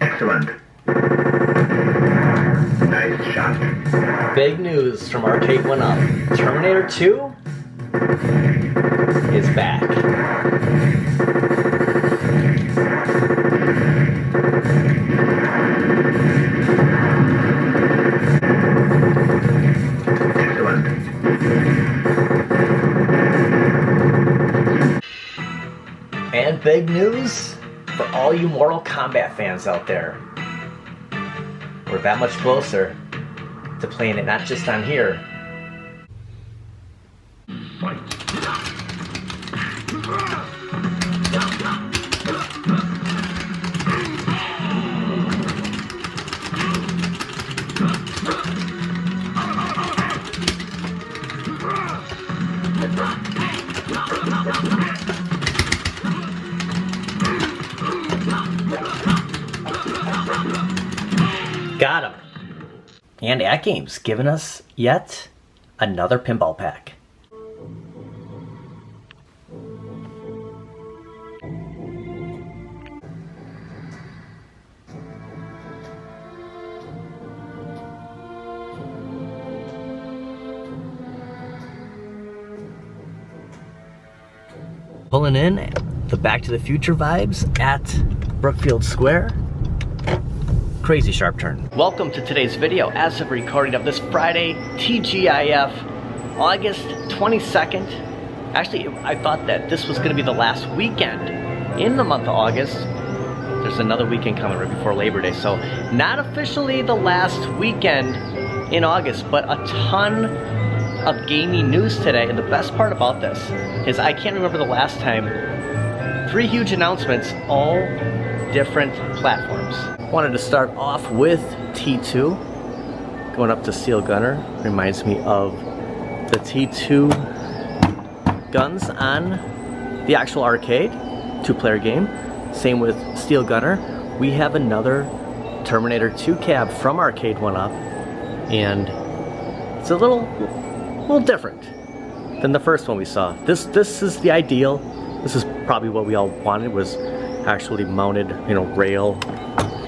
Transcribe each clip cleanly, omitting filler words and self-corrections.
Excellent. Nice shot. Big news from Arcade1up. Terminator 2 is back. Excellent. And big news for all you Mortal Kombat fans out there. We're that much closer to playing it not just on here. Got him. And AtGames giving us yet another pinball pack. Pulling in the Back to the Future vibes at Brookfield Square. Crazy sharp turn. Welcome to today's video. As of recording of this Friday, TGIF, August 22nd. Actually, I thought that this was going to be the last weekend in the month of August. There's another weekend coming right before Labor Day, so not officially the last weekend in August, but a ton of gaming news today. And the best part about this is I can't remember the last time. 3 huge announcements, all different platforms. Wanted to start off with T2. Going up to Steel Gunner reminds me of the T2 guns on the actual arcade 2-player game. Same with Steel Gunner. We have another Terminator 2 cab from Arcade1up, and it's a little different than the first one we saw. This is the ideal. This is probably what we all wanted, was actually mounted, rail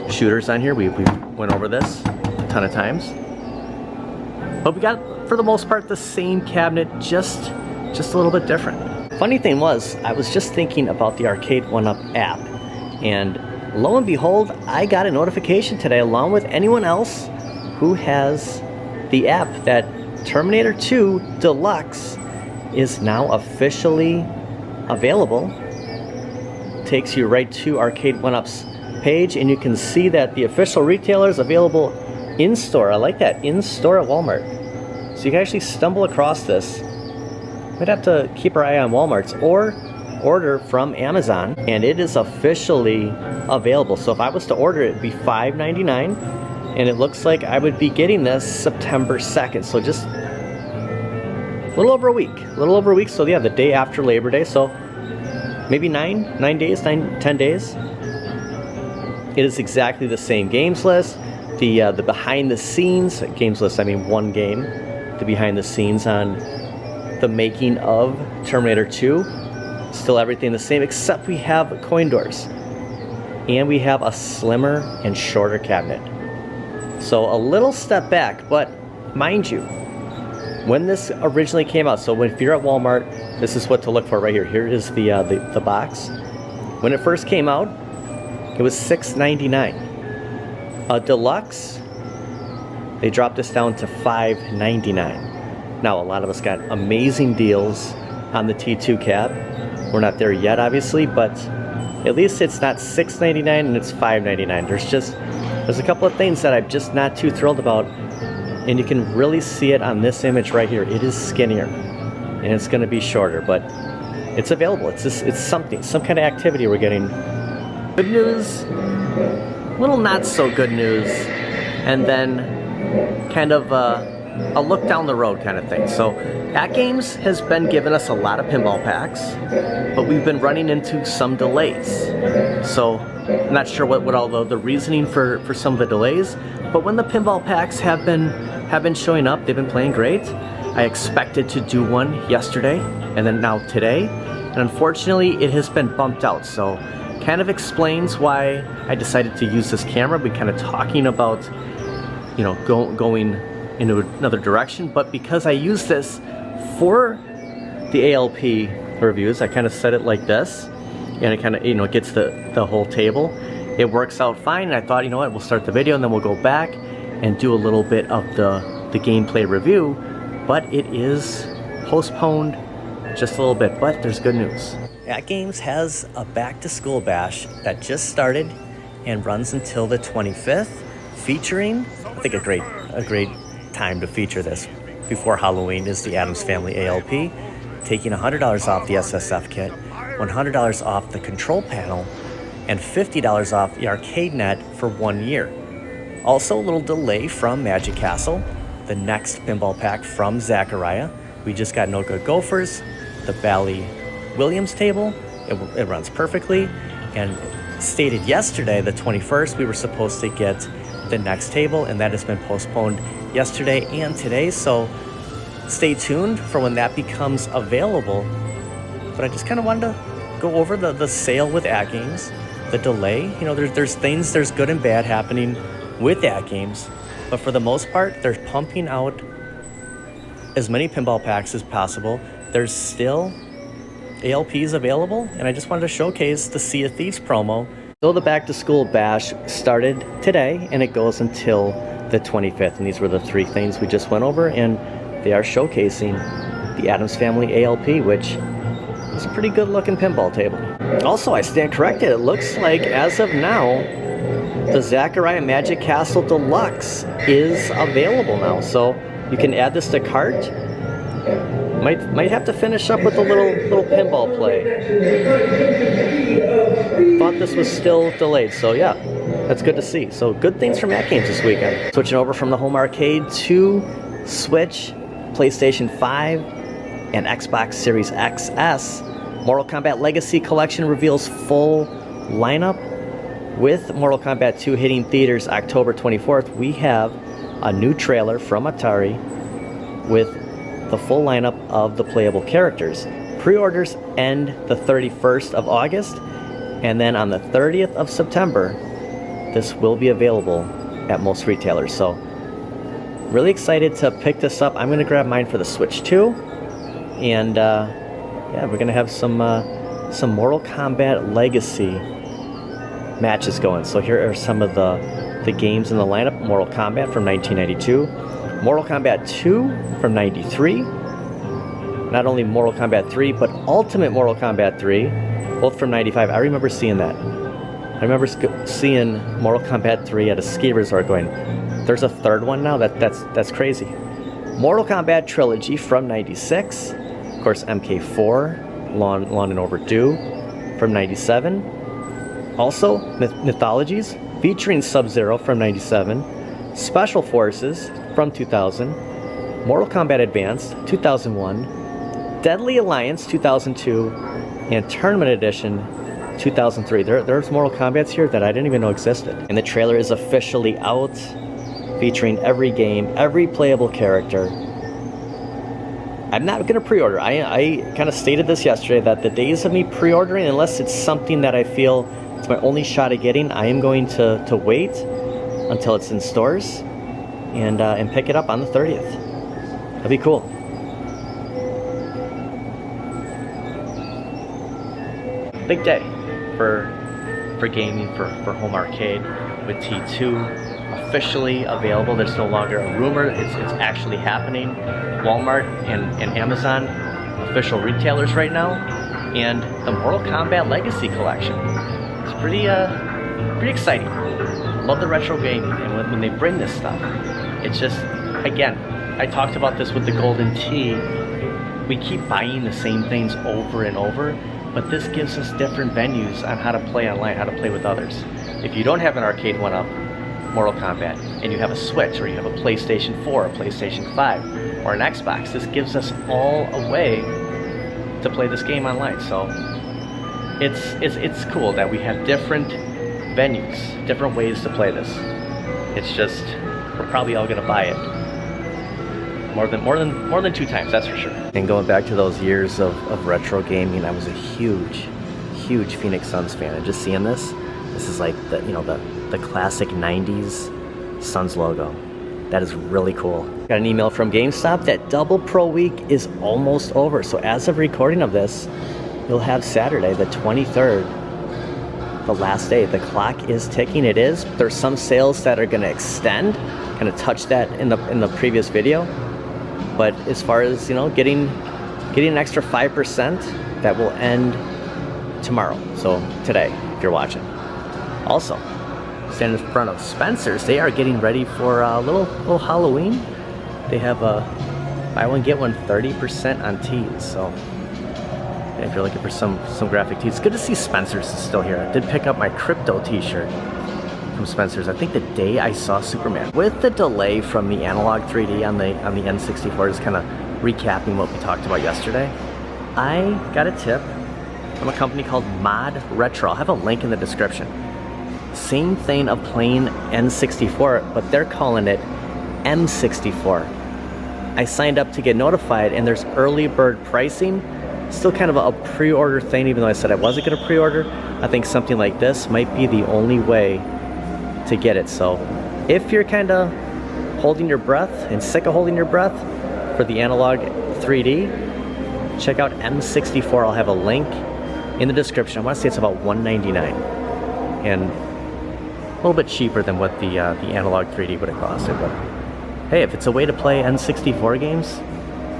shooters on here. We went over this a ton of times, but we got, for the most part, the same cabinet, just a little bit different. Funny thing was, I was just thinking about the Arcade1up app, and lo and behold, I got a notification today, along with anyone else who has the app, that Terminator 2 Deluxe is now officially available. Takes you right to Arcade1up's page, and you can see that the official retailer is available in store. I like that, in store at Walmart. So you can actually stumble across this. Might have to keep our eye on Walmart's, or order from Amazon, and it is officially available. So if I was to order it, it'd be $5.99, and it looks like I would be getting this September 2nd. So just a little over a week. So yeah, the day after Labor Day. So maybe 10 days. It is exactly the same games list. The behind the scenes games list, I mean one game. The behind the scenes on the making of Terminator 2. Still everything the same, except we have coin doors. And we have a slimmer and shorter cabinet. So a little step back, but mind you, when this originally came out, so if you're at Walmart, this is what to look for right here. Here is the box. When it first came out, it was $6.99. A Deluxe, they dropped this down to $5.99. Now, a lot of us got amazing deals on the T2 cab. We're not there yet, obviously, but at least it's not $6.99 and it's $5.99. There's a couple of things that I'm just not too thrilled about, and you can really see it on this image right here. It is skinnier, and it's going to be shorter, but it's available. It's some kind of activity we're getting. Good news, little not so good news, and then kind of a look down the road kind of thing. So AtGames has been giving us a lot of pinball packs, but we've been running into some delays. So I'm not sure what all the reasoning for some of the delays, but when the pinball packs have been showing up, they've been playing great. I expected to do one yesterday and then now today, and unfortunately it has been bumped out. So kind of explains why I decided to use this camera. We kind of talking about, you know, going into another direction, but because I use this for the ALP reviews, I kind of set it like this, and it kind of, you know, gets the whole table. It works out fine, and I thought, you know what, we'll start the video and then we'll go back and do a little bit of the gameplay review, but it is postponed just a little bit, but there's good news. AtGames has a back to school bash that just started and runs until the 25th, featuring, I think a great time to feature this before Halloween is the Addams Family ALP, taking $100 off the SSF kit, $100 off the control panel, and $50 off the arcade net for 1 year. Also a little delay from Magic Castle, the next pinball pack from Zachariah. We just got No Good Gophers, the Bally Williams table. It runs perfectly, and stated yesterday, the 21st, we were supposed to get the next table, and that has been postponed yesterday and today, so stay tuned for when that becomes available. But I just kind of wanted to go over the sale with AtGames, the delay. You know, there's things, there's good and bad happening with AtGames, but for the most part, they're pumping out as many pinball packs as possible. There's still ALPs available, and I just wanted to showcase the Sea of Thieves promo. So the back to school bash started today, and it goes until the 25th, and these were the 3 things we just went over, and they are showcasing the Addams Family ALP, which is a pretty good looking pinball table. Also, I stand corrected, it looks like as of now, the Zachariah Magic Castle Deluxe is available now, so you can add this to cart. Might have to finish up with a little pinball play. Thought this was still delayed, so yeah, that's good to see. So good things from AtGames this weekend. Switching over from the home arcade to Switch, PlayStation 5, and Xbox Series XS. Mortal Kombat Legacy Collection reveals full lineup. With Mortal Kombat 2 hitting theaters October 24th, we have a new trailer from Atari with the full lineup of the playable characters. Pre-orders end the 31st of August, and then on the 30th of September, this will be available at most retailers. So, really excited to pick this up. I'm going to grab mine for the Switch 2, and yeah, we're going to have some Mortal Kombat Legacy matches going. So here are some of the games in the lineup. Mortal Kombat from 1992, Mortal Kombat 2 from 93, not only Mortal Kombat 3, but Ultimate Mortal Kombat 3, both from 95. I remember seeing that. I remember seeing Mortal Kombat 3 at a ski resort going, there's a third one now? That's crazy. Mortal Kombat Trilogy from 96, of course MK4, long and overdue, from 97. Also, Mythologies, featuring Sub-Zero from 97, Special Forces from 2000, Mortal Kombat Advanced 2001, Deadly Alliance 2002, and Tournament Edition 2003. There's Mortal Kombats here that I didn't even know existed. And the trailer is officially out, featuring every game, every playable character. I'm not going to pre-order. I kind of stated this yesterday, that the days of me pre-ordering, unless it's something that I feel it's my only shot at getting, I am going to wait until it's in stores and pick it up on the 30th. That'd be cool. Big day for gaming, for home arcade, with T2 officially available. There's no longer a rumor, it's actually happening. Walmart and Amazon, official retailers right now, and the Mortal Kombat Legacy Collection. It's pretty exciting. Love the retro gaming, and when they bring this stuff, it's just, again, I talked about this with the Golden Tee. We keep buying the same things over and over, but this gives us different venues on how to play online, how to play with others. If you don't have an Arcade1up Mortal Kombat, and you have a Switch, or you have a PlayStation 4, a PlayStation 5, or an Xbox, this gives us all a way to play this game online. So it's cool that we have different venues, different ways to play this. It's just, we're probably all gonna buy it more than 2 times, that's for sure. And going back to those years of retro gaming, I was a huge huge Phoenix Suns fan, and just seeing this is like the, you know, the classic 90s Suns logo. That is really cool. Got an email from GameStop that Double Pro Week is almost over. So as of recording of this, you'll have Saturday, the 23rd, the last day. The clock is ticking. It is. There's some sales that are going to extend. Kind of touched that in the previous video. But as far as, you know, getting an extra 5%, that will end tomorrow. So today, if you're watching. Also, standing in front of Spencer's, they are getting ready for a little Halloween. They have a buy one get one 30% on tees. So if you're looking for some graphic tees, it's good to see Spencer's is still here. I did pick up my crypto t-shirt from Spencer's, I think the day I saw Superman. With the delay from the analog 3D on the N64, just kind of recapping what we talked about yesterday, I got a tip from a company called Mod Retro. I'll have a link in the description. Same thing of playing N64, but they're calling it M64. I signed up to get notified, and there's early bird pricing. Still kind of a pre-order thing, even though I said I wasn't going to pre-order. I think something like this might be the only way to get it. So if you're kind of holding your breath and sick of holding your breath for the analog 3D, check out M64. I'll have a link in the description. I want to say it's about $199 and a little bit cheaper than what the analog 3D would have costed. But hey, if it's a way to play N64 games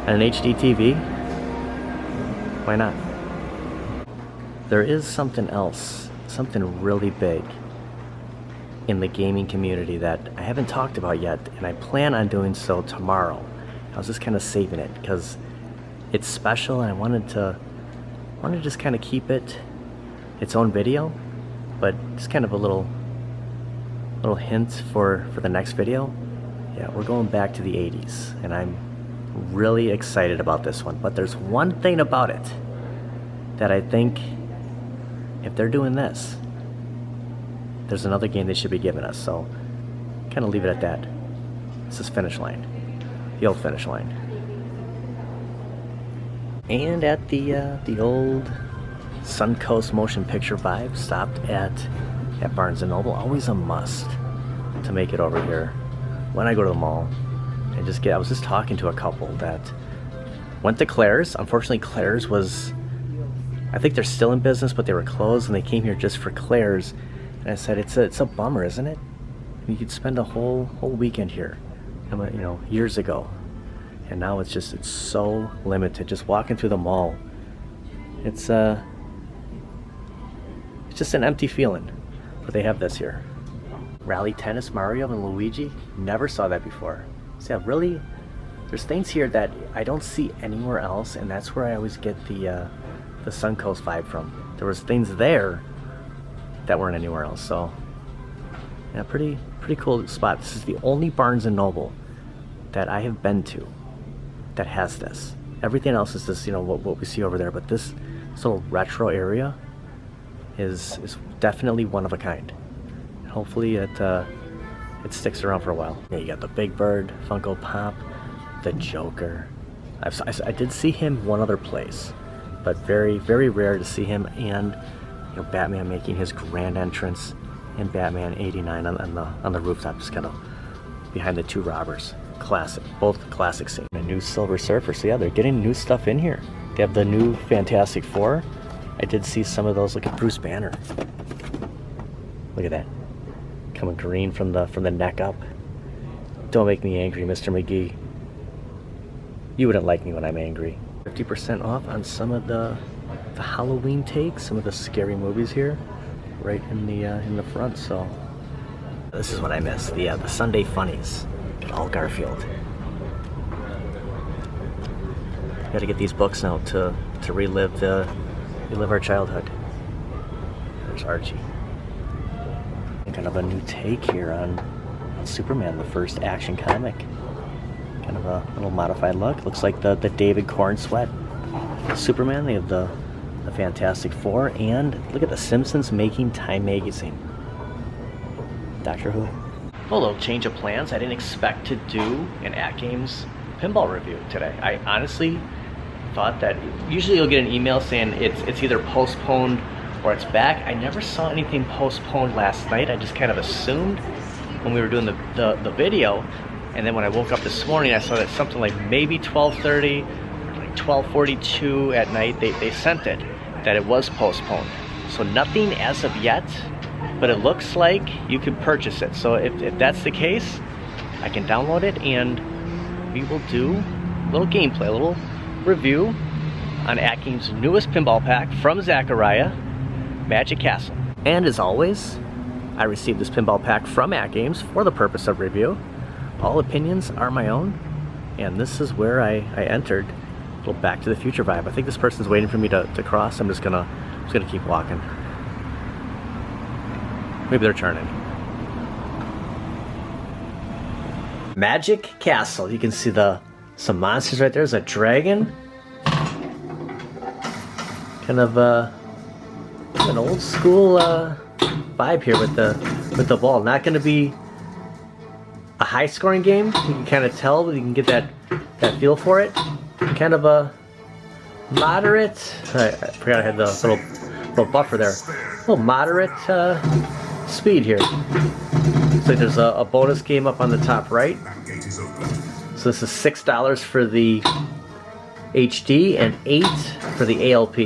on an HD TV, why not? There is something else, something really big in the gaming community that I haven't talked about yet, and I plan on doing so tomorrow. I was just kind of saving it because it's special, and I wanted to just kind of keep it its own video, but just kind of a little hint for the next video. Yeah, we're going back to the 80s, and I'm really excited about this one. But there's one thing about it that I think if they're doing this, there's another game they should be giving us. So kind of leave it at that. This is Finish Line, the old Finish Line. And at the old Suncoast Motion Picture Vibe, stopped at Barnes & Noble. Always a must to make it over here when I go to the mall. And I was just talking to a couple that went to Claire's. Unfortunately, Claire's was, I think they're still in business, but they were closed, and they came here just for Claire's. And I said, it's a bummer, isn't it? You could spend a whole weekend here, you know, years ago, and now it's so limited. Just walking through the mall, it's just an empty feeling. But they have this here, Rally Tennis Mario and Luigi. Never saw that before. So yeah, really, there's things here that I don't see anywhere else, and that's where I always get the Suncoast vibe from. There was things there that weren't anywhere else. So yeah, pretty cool spot. This is the only Barnes & Noble that I have been to that has this. Everything else is just, you know, what we see over there, but this little retro area is definitely one of a kind. Hopefully it sticks around for a while. Yeah, you got the Big Bird, Funko Pop, the Joker. I did see him one other place, but very rare to see him. And you know, Batman making his grand entrance in Batman '89 on the rooftop, just kind of behind the two robbers. Classic, both classic scenes. A new Silver Surfer. So yeah, they're getting new stuff in here. They have the new Fantastic Four. I did see some of those. Look at Bruce Banner. Look at that, coming green from the neck up. Don't make me angry, Mr. McGee. You wouldn't like me when I'm angry. 50% off on some of the Halloween takes, some of the scary movies here, right in the front. So this is what I miss. The Sunday Funnies. All Garfield. Got to get these books now to relive our childhood. There's Archie. Kind of a new take here on Superman, the first Action comic. Kind of a little modified look. Looks like the David Cornsweet Superman. They have the Fantastic Four, and look at the Simpsons making Time Magazine. Doctor Who. Well, a little change of plans. I didn't expect to do an AtGames pinball review today. I honestly thought that usually you'll get an email saying it's either postponed or it's back. I never saw anything postponed last night. I just kind of assumed when we were doing the video, and then when I woke up this morning, I saw that something like maybe 12:30, like 12:42 at night, they sent it, that it was postponed. So nothing as of yet, but it looks like you could purchase it. So if that's the case, I can download it and we will do a little gameplay, a little review on AtGames' newest pinball pack from Zachariah, Magic Castle. And as always, I received this pinball pack from AtGames for the purpose of review. All opinions are my own, and this is where I entered a little Back to the Future vibe. I think this person's waiting for me to cross. I'm just gonna keep walking. Maybe they're turning. Magic Castle. You can see some monsters right there. There's a dragon. Kind of an old school vibe here with the ball. Not going to be a high scoring game. You can kind of tell, but you can get that feel for it. Kind of a moderate. I forgot I had the little buffer there. A little moderate speed here. Looks like there's a bonus game up on the top right. So this is $6 for the HD and $8 for the ALP.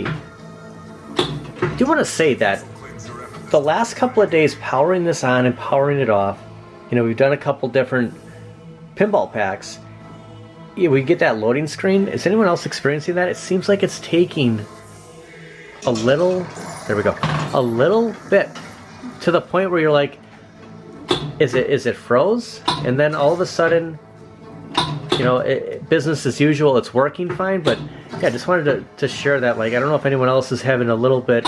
I do want to say that the last couple of days powering this on and powering it off, you know, we've done a couple different pinball packs. Yeah, we get that loading screen. Is anyone else experiencing that? It seems like it's taking a little, there we go, a little bit to the point where you're like, is it froze? And then all of a sudden, you know, business as usual, it's working fine. But yeah, just wanted to share that. Like, I don't know if anyone else is having a little bit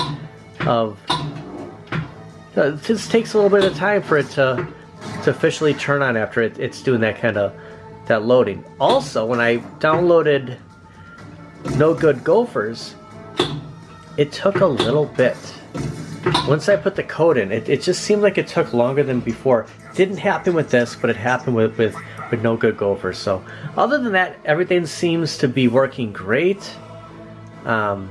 of, it just takes a little bit of time for it to officially turn on after it's doing that kind of, that loading. Also, when I downloaded No Good Gophers, it took a little bit. Once I put the code in, it just seemed like it took longer than before. Didn't happen with this, but it happened with No Good Gophers. So other than that, everything seems to be working great. But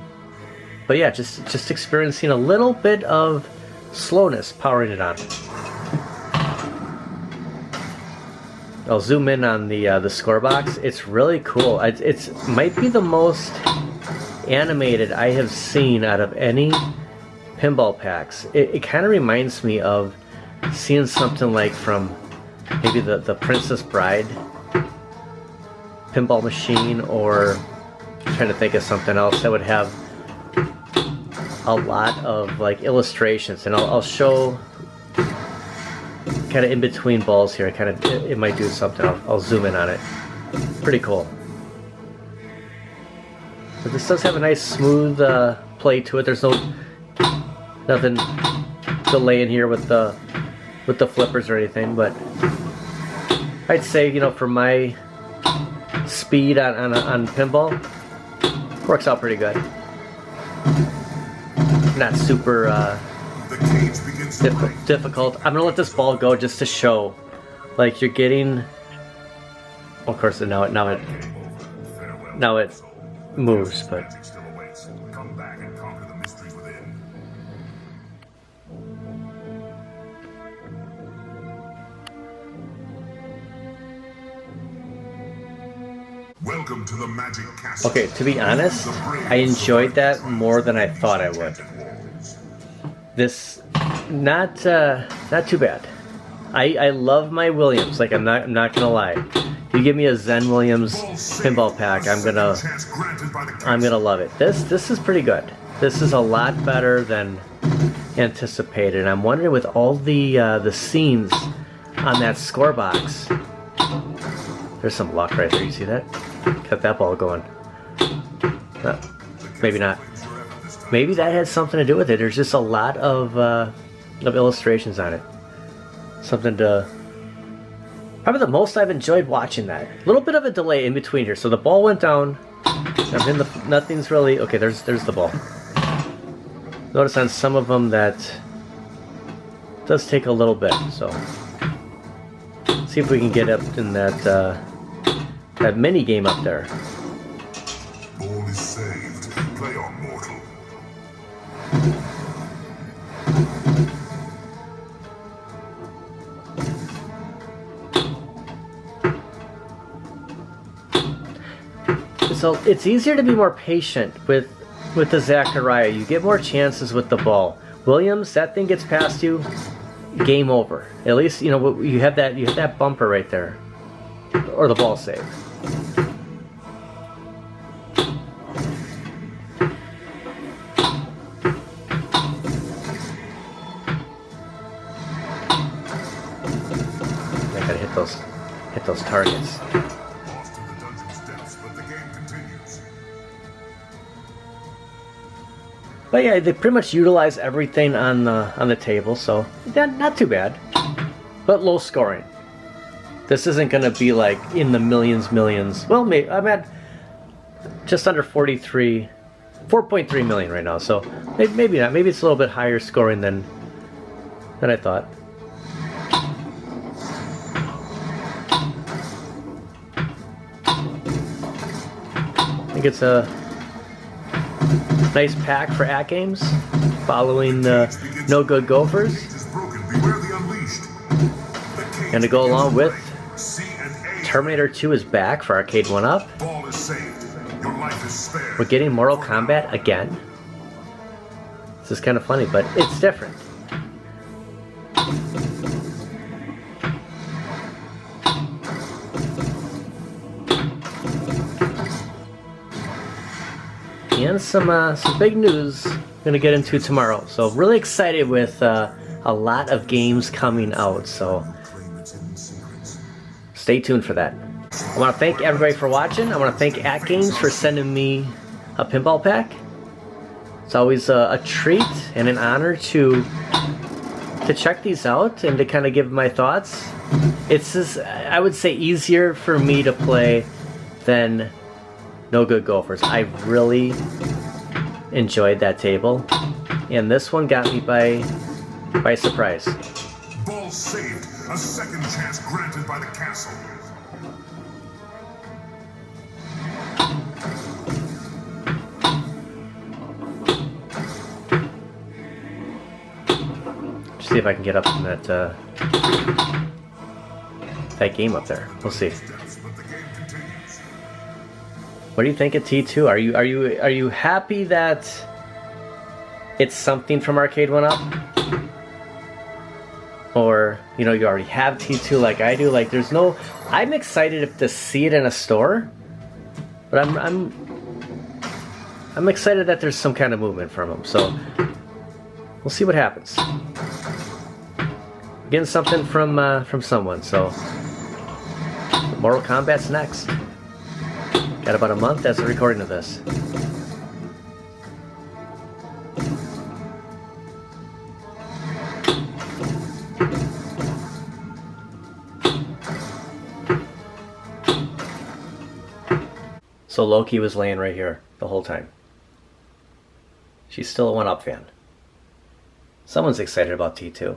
yeah, just experiencing a little bit of slowness powering it on. I'll zoom in on the score box. It's really cool. It's might be the most animated I have seen out of any pinball packs. It kind of reminds me of seeing something like from maybe the Princess Bride pinball machine, or I'm trying to think of something else that would have a lot of like illustrations. And I'll show kind of in between balls here. It might do something. I'll zoom in on it. Pretty cool. But this does have a nice smooth play to it. There's nothing delaying here with the flippers or anything, but I'd say, you know, for my speed on pinball, works out pretty good. Not super difficult. I'm gonna let this ball go just to show, like, you're getting. Well, of course, now it moves, but. Welcome to the Magic Castle. Okay, to be honest, I enjoyed that more than I thought I would. This, not too bad. I love my Williams. Like, I'm not gonna lie. If you give me a Zen Williams pinball pack, I'm gonna love it. This is pretty good. This is a lot better than anticipated. And I'm wondering, with all the scenes on that score box, there's some luck right there. You see that? Got that ball going. Maybe not. Maybe that had something to do with it. There's just a lot of illustrations on it. Something to... Probably the most I've enjoyed watching that. A little bit of a delay in between here. So the ball went down. I'm in nothing's really... Okay, there's the ball. Notice on some of them that does take a little bit. So see if we can get up in that mini game up there. Ball is saved. Play on, mortal. So it's easier to be more patient with the Zachariah. You get more chances with the ball. Williams, that thing gets past you, game over. At least, you know, you have that bumper right there. Or the ball save. I gotta hit those targets. Lost to the dungeon's depths, but the game continues. But yeah, they pretty much utilize everything on the table, so not too bad. But low scoring. This isn't gonna be like in the millions. Well, maybe I'm at just under 4.3 million right now. So maybe not. Maybe it's a little bit higher scoring than I thought. I think it's a nice pack for AtGames, following the No Good Gophers, and to go along with Terminator 2 is back for Arcade1up. We're getting Mortal Kombat again. This is kind of funny, but it's different. And some big news I'm gonna get into tomorrow. So really excited with a lot of games coming out. So stay tuned for that. I want to thank everybody for watching. I want to thank AtGames for sending me a pinball pack. It's always a treat and an honor to check these out and to kind of give my thoughts. It's just, I would say, easier for me to play than No Good Gophers. I really enjoyed that table, and this one got me by surprise. Ball saved. A second chance granted by the castle. See if I can get up in that game up there. We'll see. What do you think of T2? Are you happy that it's something from Arcade1up? Or, you know, you already have T2 like I do. Like, there's no... I'm excited to see it in a store, but I'm excited that there's some kind of movement from them. So we'll see what happens. Getting something from someone. So Mortal Kombat's next. Got about a month as a recording of this. So Loki was laying right here the whole time. She's still a 1UP fan. Someone's excited about T2.